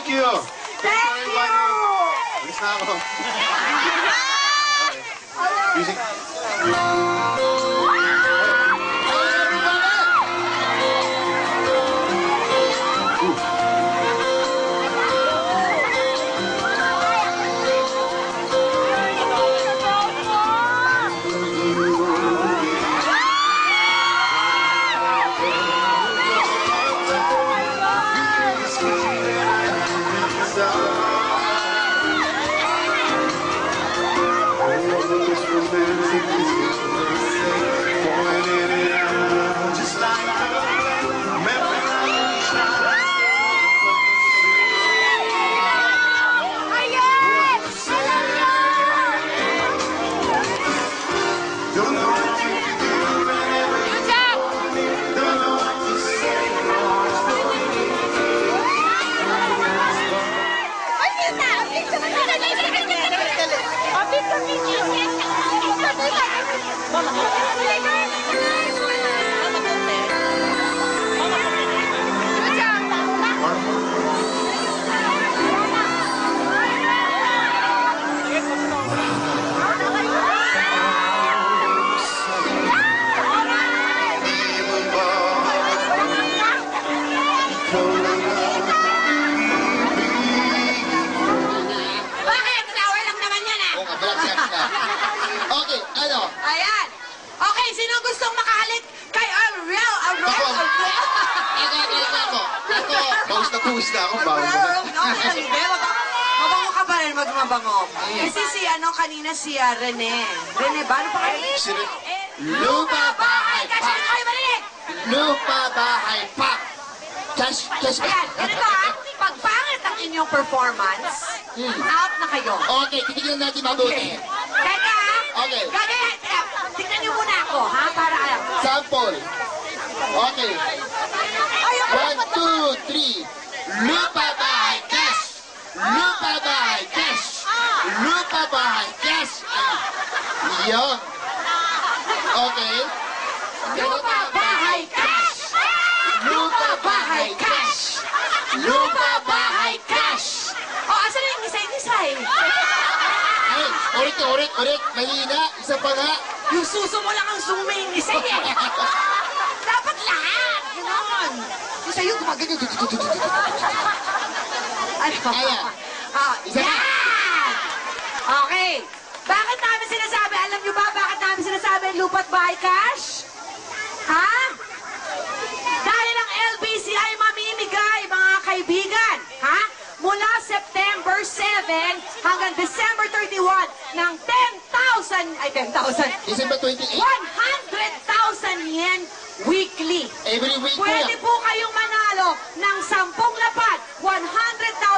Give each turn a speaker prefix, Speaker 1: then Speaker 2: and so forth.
Speaker 1: Thank you.
Speaker 2: Thank you!
Speaker 1: Alis na ako. Music.
Speaker 3: Okay, ano?
Speaker 2: Ayan. Okay, sino gustong makahalik kay Ariel?
Speaker 3: Ako, bangus na ako.
Speaker 2: Mabango ka pa rin, magmabango. Kasi si kanina si Rene. Rene ba? Ano pa kayo?
Speaker 3: Lupa, bahay,
Speaker 2: Kasi
Speaker 3: pak!
Speaker 2: kayo marinig!
Speaker 3: Lupa, bahay, pak! Cash.
Speaker 2: Ayan, ganito pag pangit ang inyong performance, out na kayo.
Speaker 3: Okay, titignan natin mabuti.
Speaker 2: Teka,
Speaker 3: Okay.
Speaker 2: tignan niyo muna ako, ha? Para alam.
Speaker 3: Sample. Okay. 1, 2, 3. Lupa, bahay, cash! Lupa, bahay, cash! Lupa, bahay, cash! Yan. Okay.
Speaker 2: Lupa, bahay, cash!
Speaker 3: Lupa, bahay, cash! Lupa, bahay, cash!
Speaker 2: Asan na yung isa eh?
Speaker 3: Ay, ulit. Mahina. Isa pa nga.
Speaker 2: Yung suso mo lang ang suminisay eh. Dapat lahat. Ganon. Yung sa'yo, gumaganyan. Ano?
Speaker 3: Ayan. Isa pa.
Speaker 2: Yan! Okay. Bakit namin sinasabi? Alam nyo ba bakit namin sinasabi lupa't bahay cash? Ha? Dahil ang LBC ay mamimigay, mga kaibigan. Ha? Mula September 7 hanggang December 31 ng 10,000
Speaker 3: December 28.
Speaker 2: 100,000 yen weekly.
Speaker 3: Every week po
Speaker 2: Pwede
Speaker 3: yan.
Speaker 2: po kayong manalo ng 10 lapad, 100,000